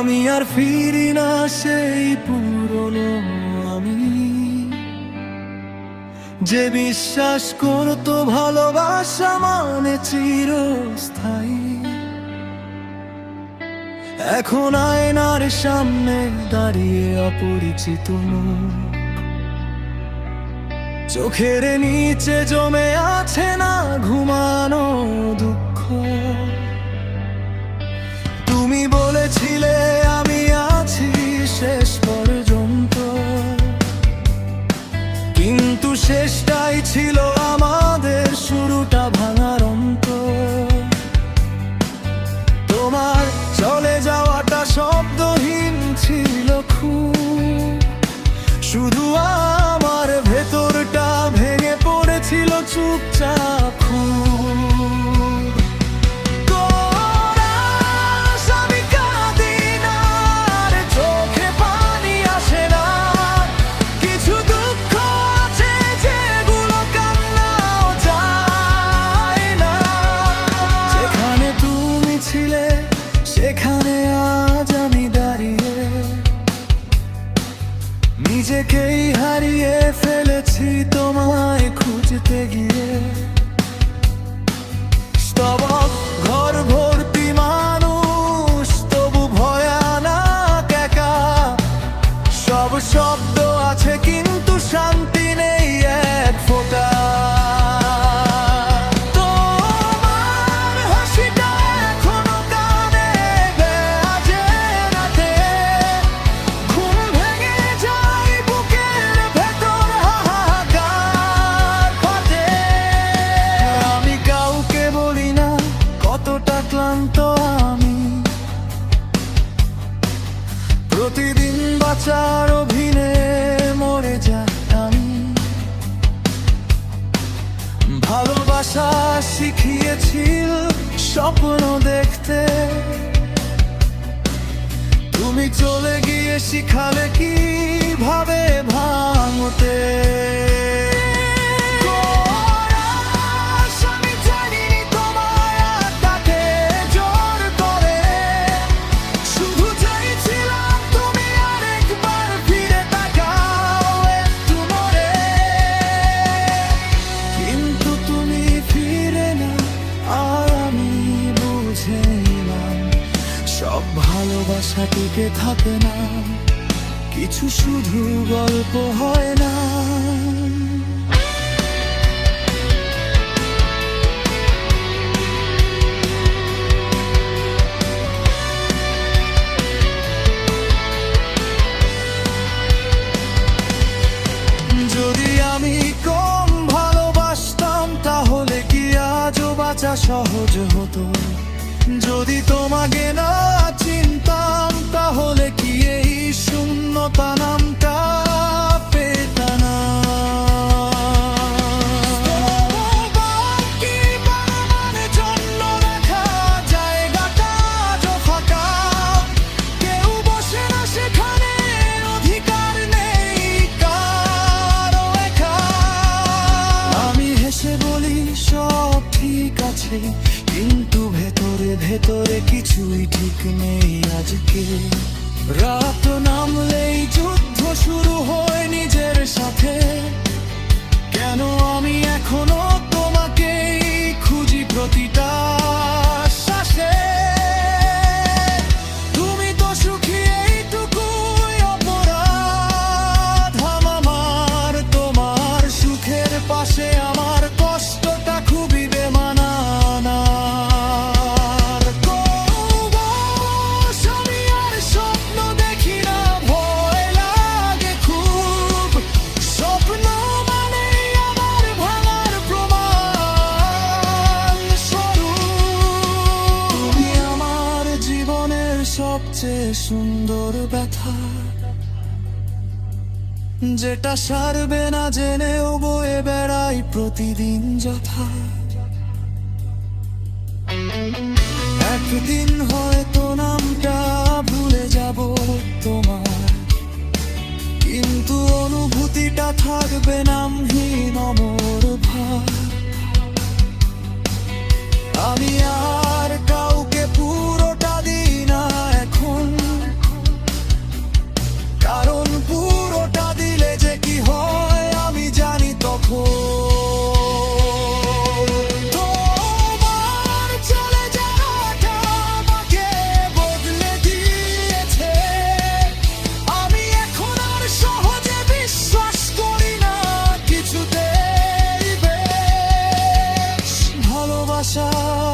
আমি আর ফিরি না সেই পুরনো আমি, যে বিশ্বাস করতো ভালোবাসা মানে চিরস্থায়ী। এখন আয়নার সামনে দাঁড়িয়ে অপরিচিত মুখ, চোখের নিচে জমে আছে না ঘুমানো দুঃখ। তুমি বলেছিলে আমি আছি শেষ পর্যন্ত, কিন্তু শেষটাই ছিল আমাদের শুরুটা ভাঙার অন্ত। তোমার চলে যাওয়াটা শব্দহীন ছিল খুব, শুধু আমার ভেতরটা ভেঙে পড়েছিল চুপচাপ খুব। সেখানে আজ আমি দাঁড়িয়ে নিজেকেই হারিয়ে ফেলেছি তোমায় খুঁজতে গিয়ে। স্তবক ঘর ভর্তি মানুষ, তবু ভয়ানক একা। সব শব্দ আছে কিন্তু শান্তি নেই এক ফোঁটা। ক্লান্ত আমি প্রতিদিন বাঁচার অভিনয়ে মরে যাই আমি। ভালোবাসা শিখিয়েছিল স্বপ্ন দেখতে, তুমি চলে গিয়ে শিখালে কিভাবে ভাঙতে। সব ভালোবাসা টিকে থাকে না, কিছু শুধু গল্প হয় না। যদি আমি কম ভালোবাসতাম তাহলে কি আজও বাঁচা সহজ হতো? যদি তোমাকে না চিনতাম তাহলে কি এই শূন্যতা নামটা পেতাম না? জন্য রাখা জায়গাটা ফাঁকা, কেউ বসে না সেখানে, অধিকার নেই কারো একা। আমি হেসে বলি সব ঠিক আছে, কিন্তু ভেতরে ভেতরে কিছুই ঠিক নেই আজকে। রাত নামলেই যুদ্ধ শুরু হয় নিজের সাথে, কেন আমি এখনো তোমাকেই খুঁজি প্রতিটা শ্বাসে। তুমি তো সুখী এইটুকুই অপরাধ আমার, তোমার সুখের পাশে আমার কষ্টটা খুবই বেমানান। সবচেয়ে সুন্দর ব্যথা, যেটা সারবে না জেনেও বয়ে বেড়াই প্রতিদিন যথা। একদিন হয়তো নামটা ভুলে যাব তোমার, কিন্তু অনুভূতিটা থাকবে নামহীন অমর ভার। আমি আর কাউকে পুরোটা দিই না এখন, ভাষা